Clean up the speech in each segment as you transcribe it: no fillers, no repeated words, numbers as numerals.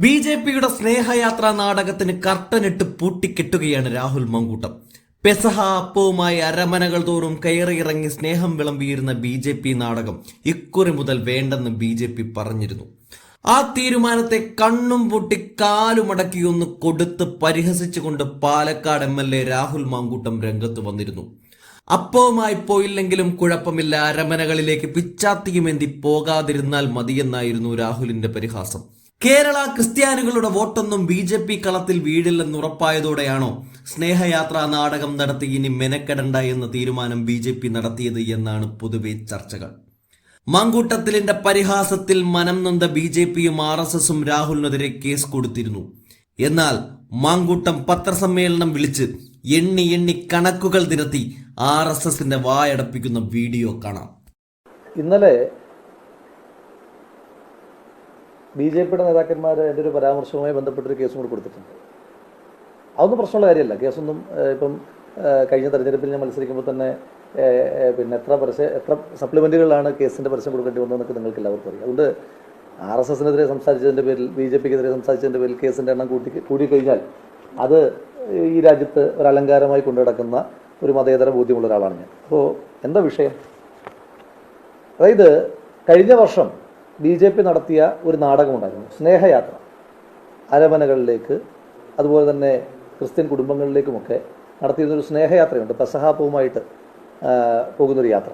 ബി.ജെ.പിയുടെ സ്നേഹയാത്രാ നാടകത്തിന് കർട്ടനിട്ട് പൂട്ടിക്കെട്ടുകയാണ് രാഹുൽ മാങ്കൂട്ടം. പെസഹ അപ്പവുമായി അരമനകൾ തോറും കയറിയിറങ്ങി സ്നേഹം വിളമ്പിയിരുന്ന ബി.ജെ.പി നാടകം ഇക്കുറി മുതൽ വേണ്ടെന്ന് ബി.ജെ.പി പറഞ്ഞിരുന്നു. ആ തീരുമാനത്തെ കണ്ണും പൊട്ടി കാലുമടക്കിയൊന്ന് കൊടുത്ത് പരിഹസിച്ചുകൊണ്ട് പാലക്കാട് എം.എൽ.എ. രാഹുൽ മാങ്കൂട്ടം രംഗത്ത് വന്നിരുന്നു. അപ്പവുമായി പോയില്ലെങ്കിലും കുഴപ്പമില്ല, അരമനകളിലേക്ക് പിച്ചാത്തിയുമെന്തി പോകാതിരുന്നാൽ മതിയെന്നായിരുന്നു രാഹുലിന്റെ പരിഹാസം. കേരള ക്രിസ്ത്യാനികളുടെ വോട്ടൊന്നും ബി.ജെ.പി കളത്തിൽ വീടില്ലെന്നുറപ്പായതോടെയാണോ സ്നേഹയാത്രാ നാടകം നടത്തി ഇനി മെനക്കെടണ്ട എന്ന തീരുമാനം ബി.ജെ.പി നടത്തിയത് എന്നാണ് പൊതുവെ ചർച്ചകൾ. മാങ്കൂട്ടത്തിലിന്റെ പരിഹാസത്തിൽ മനം നൊന്ത ബി.ജെ.പിയും ആർ.എസ്.എസും രാഹുലിനെതിരെ കേസ് കൊടുത്തിരുന്നു. എന്നാൽ മാങ്കൂട്ടം പത്രസമ്മേളനം വിളിച്ച് എണ്ണി കണക്കുകൾ നിരത്തി ആർ.എസ്.എസിന്റെ വായടപ്പിക്കുന്ന വീഡിയോ കാണാം. ഇന്നലെ ബി.ജെ.പിയുടെ നേതാക്കന്മാർ എൻ്റെ ഒരു പരാമർശവുമായി ബന്ധപ്പെട്ടൊരു കേസും കൂടി കൊടുത്തിട്ടുണ്ട്. അതൊന്നും പ്രശ്നമുള്ള കാര്യമല്ല. കേസൊന്നും ഇപ്പം കഴിഞ്ഞ തെരഞ്ഞെടുപ്പിൽ ഞാൻ മത്സരിക്കുമ്പോൾ തന്നെ പിന്നെ എത്ര സപ്ലിമെൻറ്റുകളിലാണ് കേസിൻ്റെ പരസ്യം കൊടുക്കേണ്ടി വന്നതെന്നൊക്കെ നിങ്ങൾക്ക് എല്ലാവർക്കും അറിയാം. അതുകൊണ്ട് ആർ.എസ്.എസിനെതിരെ സംസാരിച്ചതിൻ്റെ പേരിൽ ബി.ജെ.പിക്കെതിരെ സംസാരിച്ചതിൻ്റെ പേരിൽ കേസിൻ്റെ എണ്ണം കൂടിക്കഴിഞ്ഞാൽ അത് ഈ രാജ്യത്ത് ഒരു അലങ്കാരമായി കൊണ്ടു നടക്കുന്ന ഒരു മതേതര ബോധ്യമുള്ള ഒരാളാണ് ഞാൻ. അപ്പോൾ എന്താ വിഷയം? അതായത് കഴിഞ്ഞ വർഷം ബി.ജെ.പി നടത്തിയ ഒരു നാടകമുണ്ടായിരുന്നു, സ്നേഹയാത്ര. അരമനകളിലേക്ക് അതുപോലെ തന്നെ ക്രിസ്ത്യൻ കുടുംബങ്ങളിലേക്കുമൊക്കെ നടത്തിയിരുന്നൊരു സ്നേഹയാത്രയുണ്ട്, പെസഹാപ്പവുമായിട്ട് പോകുന്നൊരു യാത്ര.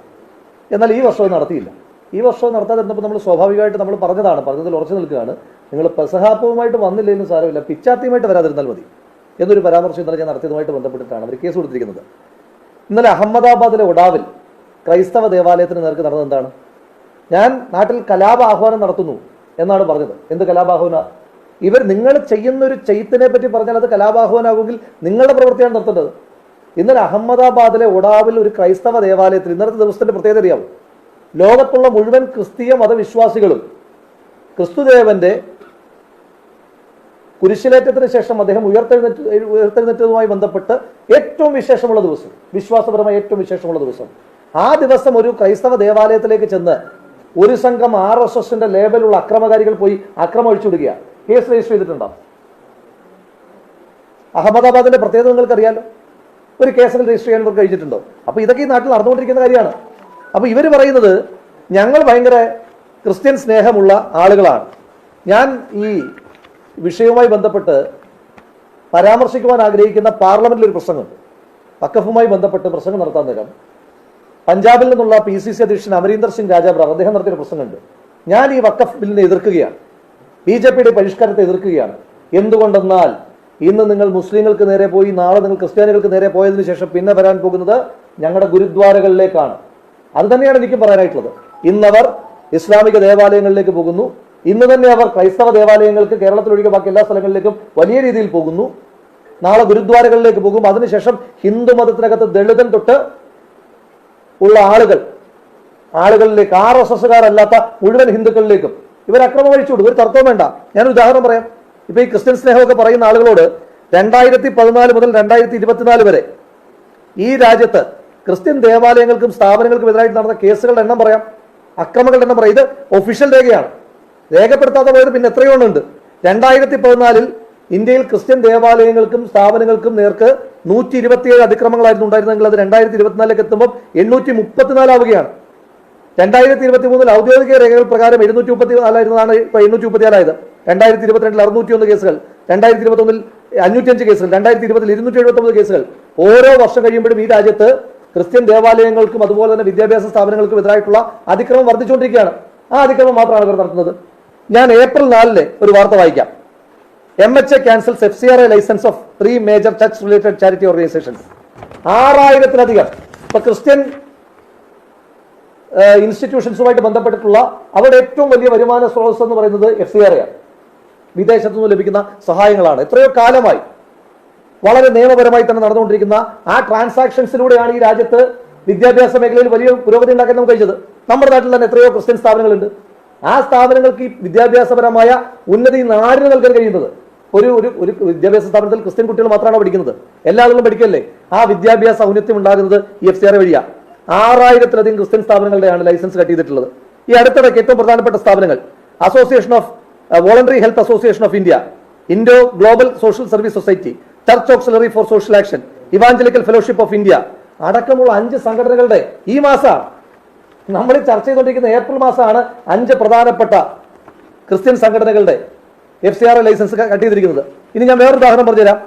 എന്നാൽ ഈ വർഷവും നടത്തിയില്ല. ഈ വർഷവും നടത്താതിരുന്നപ്പോൾ നമ്മൾ സ്വാഭാവികമായിട്ട് നമ്മൾ പറഞ്ഞതിൽ ഉറച്ചു നിൽക്കുകയാണ്, നിങ്ങൾ പെസഹാപ്പവുമായിട്ട് വന്നില്ലെങ്കിലും സാരമില്ല, പിച്ചാത്തിയുമായിട്ട് വരാതിരുന്നാൽ മതി എന്നൊരു പരാമർശം ഇന്നലെ ഞാൻ നടത്തിയതുമായിട്ട് ബന്ധപ്പെട്ടിട്ടാണ് അവർ കേസ് കൊടുത്തിരിക്കുന്നത്. ഇന്നലെ അഹമ്മദാബാദിലെ ഒഡാവിൽ ക്രൈസ്തവ ദേവാലയത്തിന് നേർക്ക് നടന്നത് എന്താണ്? ഞാൻ നാട്ടിൽ കലാപ ആഹ്വാനം നടത്തുന്നു എന്നാണ് പറഞ്ഞത്. എന്ത് കലാപാഹ്വാന? നിങ്ങൾ ചെയ്യുന്നൊരു ചെയ്ത്തിനെ പറ്റി പറഞ്ഞാൽ അത് കലാപാഹ്വാനാകുമെങ്കിൽ നിങ്ങളുടെ പ്രവൃത്തിയാണ് നടത്തേണ്ടത്. ഇന്നലെ അഹമ്മദാബാദിലെ ഒഡാവിൽ ഒരു ക്രൈസ്തവ ദേവാലയത്തിൽ, ഇന്നത്തെ ദിവസത്തിന്റെ പ്രത്യേകത അറിയാവും, ലോകത്തുള്ള മുഴുവൻ ക്രിസ്തീയ മതവിശ്വാസികളും ക്രിസ്തുദേവന്റെ കുരിശിലേറ്റത്തിന് ശേഷം അദ്ദേഹം ഉയർത്തെഴുന്നേറ്റതുമായി ബന്ധപ്പെട്ട് ഏറ്റവും വിശേഷമുള്ള ദിവസം, വിശ്വാസപരമായി ഏറ്റവും വിശേഷമുള്ള ദിവസം, ആ ദിവസം ഒരു ക്രൈസ്തവ ദേവാലയത്തിലേക്ക് ചെന്ന് ഒരു സംഘം ആർ.എസ്.എസിന്റെ ലേബലുള്ള അക്രമകാരികൾ പോയി അക്രമം ഒഴിച്ചുവിടുകയാണ്. കേസ് രജിസ്റ്റർ ചെയ്തിട്ടുണ്ടോ? അഹമ്മദാബാദിന്റെ പ്രത്യേകത നിങ്ങൾക്കറിയാലോ. ഒരു കേസുകൾ രജിസ്റ്റർ ചെയ്യാൻ ഇവർക്ക് കഴിഞ്ഞിട്ടുണ്ടോ? അപ്പൊ ഇതൊക്കെ ഈ നാട്ടിൽ നടന്നുകൊണ്ടിരിക്കുന്ന കാര്യമാണ്. അപ്പൊ ഇവർ പറയുന്നത് ഞങ്ങൾ ഭയങ്കര ക്രിസ്ത്യൻ സ്നേഹമുള്ള ആളുകളാണ്. ഞാൻ ഈ വിഷയവുമായി ബന്ധപ്പെട്ട് പരാമർശിക്കുവാൻ ആഗ്രഹിക്കുന്ന പാർലമെന്റിൽ ഒരു പ്രസംഗമുണ്ട്. വഖഫുമായി ബന്ധപ്പെട്ട് പ്രസംഗം നടത്താൻ നേരം പഞ്ചാബിൽ നിന്നുള്ള PCC അധ്യക്ഷൻ അമരീന്ദർ സിംഗ് രാജാബ്രാർ അദ്ദേഹം നടത്തിയ പ്രസംഗമുണ്ട്. ഞാൻ ഈ വഖഫ് ബില്ലിനെ എതിർക്കുകയാണ്, ബി.ജെ.പിയുടെ പരിഷ്കാരത്തെ എതിർക്കുകയാണ്. എന്തുകൊണ്ടെന്നാൽ ഇന്ന് നിങ്ങൾ മുസ്ലിങ്ങൾക്ക് നേരെ പോയി, നാളെ നിങ്ങൾ ക്രിസ്ത്യാനികൾക്ക് നേരെ പോയതിനു ശേഷം പിന്നെ വരാൻ പോകുന്നത് ഞങ്ങളുടെ ഗുരുദ്വാരകളിലേക്കാണ്. അത് തന്നെയാണ് എനിക്കും പറയാനായിട്ടുള്ളത്. ഇന്നവർ ഇസ്ലാമിക ദേവാലയങ്ങളിലേക്ക് പോകുന്നു, ഇന്ന് തന്നെ അവർ ക്രൈസ്തവ ദേവാലയങ്ങൾക്ക് കേരളത്തിലൊഴികെ ബാക്കി എല്ലാ സ്ഥലങ്ങളിലേക്കും വലിയ രീതിയിൽ പോകുന്നു. നാളെ ഗുരുദ്വാരകളിലേക്ക് പോകും. അതിനുശേഷം ഹിന്ദു മതത്തിനകത്ത് ദളിതൻ തൊട്ട് ഉള്ള ആളുകളിലേക്ക്, ആർ.എസ്.എസുകാരല്ലാത്ത മുഴുവൻ ഹിന്ദുക്കളിലേക്കും ഇവർ അക്രമം അഴിച്ചുവിടും. ഒരു തർക്കവും വേണ്ട. ഞാനൊരു ഉദാഹരണം പറയാം. ഇപ്പൊ ഈ ക്രിസ്ത്യൻ സ്നേഹമൊക്കെ പറയുന്ന ആളുകളോട് 2014 മുതൽ 2024 വരെ ഈ രാജ്യത്ത് ക്രിസ്ത്യൻ ദേവാലയങ്ങൾക്കും സ്ഥാപനങ്ങൾക്കും എതിരായിട്ട് നടന്ന കേസുകളുടെ എണ്ണം പറയാം, അക്രമങ്ങളുടെ എണ്ണം പറയാം. ഇത് ഒഫീഷ്യൽ രേഖയാണ്, രേഖപ്പെടുത്താതെ പോയത് പിന്നെ എത്രയോ ഉണ്ട്. 2014 ഇന്ത്യയിൽ ക്രിസ്ത്യൻ ദേവാലയങ്ങൾക്കും സ്ഥാപനങ്ങൾക്കും നേർക്ക് 127 അതിക്രമങ്ങളായിരുന്നു ഉണ്ടായിരുന്നെങ്കിൽ അത് 2024 എത്തുമ്പോൾ 834 ആവുകയാണ്. 2023 ഔദ്യോഗിക രേഖകൾ പ്രകാരം 734 ആയിരുന്നതാണ് ഇപ്പൊ 834 ആയത്. 2022 601 കേസുകൾ, 2021 505 കേസുകൾ, 2020 279 കേസുകൾ. ഓരോ വർഷം കഴിയുമ്പോഴും ഈ രാജ്യത്ത് ക്രിസ്ത്യൻ ദേവാലയങ്ങൾക്കും അതുപോലെ തന്നെ വിദ്യാഭ്യാസ സ്ഥാപനങ്ങൾക്കും എതിരായിട്ടുള്ള അതിക്രമം വർദ്ധിച്ചുകൊണ്ടിരിക്കുകയാണ്. ആ അതിക്രമം മാത്രമാണ് ഇവർ നടത്തുന്നത്. ഞാൻ ഏപ്രിൽ 4 ഒരു വാർത്ത വായിക്കാം. MHA cancels FCRA license of 3 major church-related charity organizations. 6000-ലധികം ഇപ്പൊ ക്രിസ്ത്യൻ ഇൻസ്റ്റിറ്റ്യൂഷൻസുമായിട്ട് ബന്ധപ്പെട്ടിട്ടുള്ള അവരുടെ ഏറ്റവും വലിയ വരുമാന സ്രോതസ് എന്ന് പറയുന്നത് FCRA ആണ്. വിദേശത്തു നിന്ന് ലഭിക്കുന്ന സഹായങ്ങളാണ്. എത്രയോ കാലമായി വളരെ നിയമപരമായി തന്നെ നടന്നുകൊണ്ടിരിക്കുന്ന ആ ട്രാൻസാക്ഷൻസിലൂടെയാണ് ഈ രാജ്യത്ത് വിദ്യാഭ്യാസ മേഖലയിൽ വലിയ പുരോഗതി ഉണ്ടാക്കാൻ നമുക്ക് കഴിച്ചത്. നമ്മുടെ നാട്ടിൽ തന്നെ എത്രയോ ക്രിസ്ത്യൻ സ്ഥാപനങ്ങളുണ്ട്. ആ സ്ഥാപനങ്ങൾക്ക് ഈ വിദ്യാഭ്യാസപരമായ ഉന്നതി നാടിന് നൽകാൻ കഴിയുന്നത്. ഒരു വിദ്യാഭ്യാസ സ്ഥാപനത്തിൽ ക്രിസ്ത്യൻ കുട്ടികൾ മാത്രമാണ് പഠിക്കുന്നത്, എല്ലാ ആളുകളും പഠിക്കല്ലേ. ആ വിദ്യാഭ്യാസ ഔന്നത്യം ഉണ്ടാകുന്നത് ഈ FCRA വഴിയാണ്. 6000-ലധികം ക്രിസ്ത്യൻ സ്ഥാപനങ്ങളുടെയാണ് ലൈസൻസ് കട്ട് ചെയ്തിട്ടുള്ളത്. ഈ അടുത്തിടയ്ക്ക് ഏറ്റവും പ്രധാനപ്പെട്ട സ്ഥാപനങ്ങൾ association of voluntary health association of India, Indo global social service society, church auxiliary for social action, evangelical fellowship of India അടക്കമുള്ള 5 സംഘടനകളുടെ ഈ മാസം നമ്മൾ ചർച്ച ചെയ്തുകൊണ്ടിരിക്കുന്ന ഏപ്രിൽ മാസമാണ് 5 പ്രധാനപ്പെട്ട ക്രിസ്ത്യൻ സംഘടനകളുടെ FCRA ലൈസൻസ് കട്ട് ചെയ്തിരിക്കുന്നത്. ഇനി ഞാൻ വേറൊരു ഉദാഹരണം പറഞ്ഞുതരാം.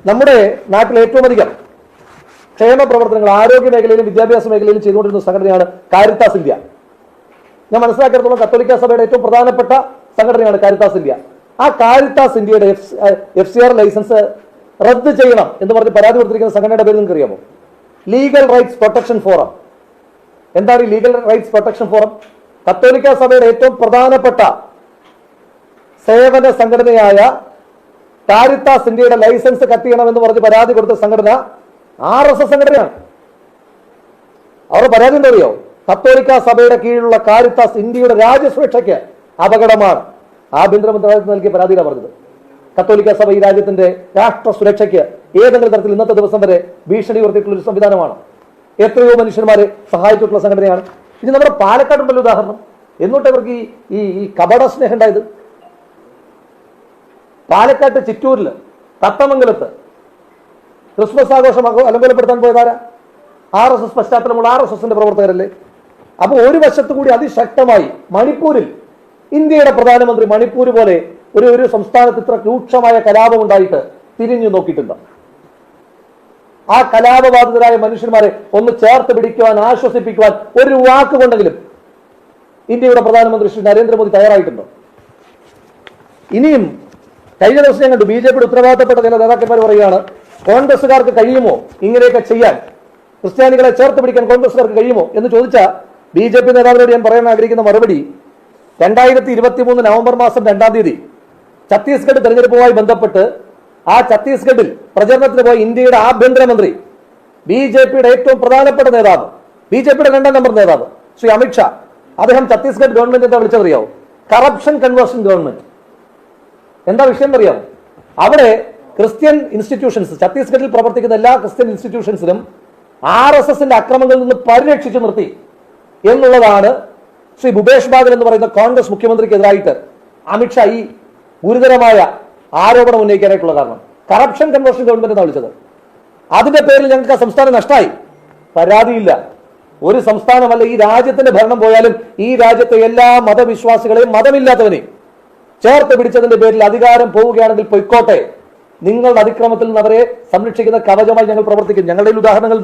നമ്മുടെ നാട്ടിൽ ഏറ്റവും അധികം ക്ഷേമ പ്രവർത്തനങ്ങൾ ആരോഗ്യ മേഖലയിലും വിദ്യാഭ്യാസ മേഖലയിലും ചെയ്തുകൊണ്ടിരുന്ന സംഘടനയാണ് കാരിത്താസ് ഇന്ത്യ. ഞാൻ മനസ്സിലാക്കിയിടത്തോളം കത്തോലിക്ക സഭയുടെ ഏറ്റവും പ്രധാനപ്പെട്ട സംഘടനയാണ് കാരിത്താസ് ഇന്ത്യ. ആ കാരിത്താസ് ഇന്ത്യയുടെ FCRA ലൈസൻസ് റദ്ദ് ചെയ്യണം എന്ന് പറഞ്ഞ് പരാതി കൊടുത്തിരിക്കുന്ന സംഘടനയുടെ പേര് നിങ്ങൾക്ക് അറിയാമോ? Legal rights protection forum. എന്താണ് ഈ ലീഗൽ റൈറ്റ്സ് പ്രൊട്ടക്ഷൻ ഫോറം? കത്തോലിക്ക സഭയുടെ ഏറ്റവും പ്രധാനപ്പെട്ട സേവന സംഘടനയായ കാരിത്താസ് ഇന്ത്യയുടെ ലൈസൻസ് കട്ട് ചെയ്യണമെന്ന് പറഞ്ഞ് പരാതി കൊടുത്ത സംഘടന RSS സംഘടനയാണ്. അവരുടെ പരാതി എന്താ അറിയോ? കത്തോലിക്ക സഭയുടെ കീഴിലുള്ള കാരിത്താസ് ഇന്ത്യയുടെ രാജ്യസുരക്ഷയ്ക്ക് അപകടമാണ്. ആഭ്യന്തര മന്ത്രാലയത്തിന് നൽകിയ പരാതിയിലാണ് പറഞ്ഞത്. കത്തോലിക്ക സഭ ഈ രാജ്യത്തിന്റെ രാഷ്ട്ര സുരക്ഷയ്ക്ക് ഏതെങ്കിലും തരത്തിൽ ഇന്നത്തെ ദിവസം വരെ ഭീഷണി ഉയർത്തിയിട്ടുള്ള ഒരു സംവിധാനമാണ്. എത്രയോ മനുഷ്യന്മാരെ സഹായിച്ചിട്ടുള്ള സംഘടനയാണ്. ഇനി നമ്മുടെ പാലക്കാടുണ്ടല്ലോ ഉദാഹരണം. എന്നിട്ട് ഇവർക്ക് ഈ കപട സ്നേഹം ഉണ്ടായത് പാലക്കാട്ട് ചിറ്റൂരിൽ തത്തമംഗലത്ത് ക്രിസ്മസ് ആഘോഷം അലങ്കോലപ്പെടുത്താൻ പോയതാരാ? RSS പശ്ചാത്തലമുള്ള RSSന്റെ പ്രവർത്തകരല്ലേ? അപ്പൊ ഒരു വശത്തു കൂടി അതിശക്തമായി മണിപ്പൂരിൽ ഇന്ത്യയുടെ പ്രധാനമന്ത്രി മണിപ്പൂർ പോലെ ഒരു സംസ്ഥാനത്ത് ഇത്ര രൂക്ഷമായ കലാപം ഉണ്ടായിട്ട് തിരിഞ്ഞു നോക്കിയിട്ടുണ്ട്. ആ കലാപബാധിതരായ മനുഷ്യന്മാരെ ഒന്ന് ചേർത്ത് പിടിക്കുവാൻ, ആശ്വസിപ്പിക്കുവാൻ ഒരു വാക്ക് കൊണ്ടെങ്കിലും ഇന്ത്യയുടെ പ്രധാനമന്ത്രി ശ്രീ നരേന്ദ്രമോദി തയ്യാറായിട്ടുണ്ടോ? ഇനിയും കഴിഞ്ഞ ദിവസം ഞാൻ കണ്ടു BJPയുടെ ഉത്തരവാദിത്തപ്പെട്ട ചില നേതാക്കന്മാർ പറയുകയാണ്, കോൺഗ്രസുകാർക്ക് കഴിയുമോ ഇങ്ങനെയൊക്കെ ചെയ്യാൻ, ക്രിസ്ത്യാനികളെ ചേർത്ത് പിടിക്കാൻ കോൺഗ്രസുകാർക്ക് കഴിയുമോ എന്ന് ചോദിച്ച BJP നേതാവിനോട് ഞാൻ പറയാൻ ആഗ്രഹിക്കുന്ന മറുപടി, 2023 നവംബർ മാസം 2-ാം തീയതി ഛത്തീസ്ഗഡ് തെരഞ്ഞെടുപ്പുമായി ബന്ധപ്പെട്ട് ആ ഛത്തീസ്ഗഡിൽ പ്രചരണത്തിന് പോയ ഇന്ത്യയുടെ ആഭ്യന്തരമന്ത്രി, BJPയുടെ ഏറ്റവും പ്രധാനപ്പെട്ട നേതാവ്, BJPയുടെ 2ാം നമ്പർ നേതാവ് ശ്രീ അമിത്ഷാ, അദ്ദേഹം ഛത്തീസ്ഗഡ് ഗവൺമെന്റ് എന്താ വിളിച്ചറിയാവോ? Corruption conversion government. എന്താ വിഷയം അറിയാമോ? അവിടെ ക്രിസ്ത്യൻ ഇൻസ്റ്റിറ്റ്യൂഷൻസ്, ഛത്തീസ്ഗഡിൽ പ്രവർത്തിക്കുന്ന എല്ലാ ക്രിസ്ത്യൻ ഇൻസ്റ്റിറ്റ്യൂഷൻസിനും RSSന്റെ അക്രമങ്ങളിൽ നിന്ന് പരിരക്ഷിച്ചു നിർത്തി എന്നുള്ളതാണ് ശ്രീ ഭൂപേഷ് ബാഗൽ എന്ന് പറയുന്ന കോൺഗ്രസ് മുഖ്യമന്ത്രിക്കെതിരായിട്ട് അമിത്ഷാ ഈ ഗുരുതരമായ ആരോപണം ഉന്നയിക്കാനായിട്ടുള്ള കാരണം. കറപ്ഷൻ കൺവേർഷൻ ഗവൺമെന്റ് എന്നാണ് വിളിച്ചത്. അതിന്റെ പേരിൽ ഞങ്ങൾക്ക് ആ സംസ്ഥാനം നഷ്ടമായി. പരാതിയില്ല. ഒരു സംസ്ഥാനമല്ല, ഈ രാജ്യത്തിന്റെ ഭരണം പോയാലും ഈ രാജ്യത്തെ എല്ലാ മതവിശ്വാസികളെയും മതമില്ലാത്തവനെയും ചേർത്ത് പിടിച്ചതിന്റെ പേരിൽ അധികാരം പോവുകയാണെങ്കിൽ പൊയ്ക്കോട്ടെ. നിങ്ങളുടെ അതിക്രമത്തിൽ നിന്ന് അവരെ സംരക്ഷിക്കുന്ന കവചമായി ഞങ്ങൾ പ്രവർത്തിക്കും. ഞങ്ങളുടെ ഉദാഹരണങ്ങൾ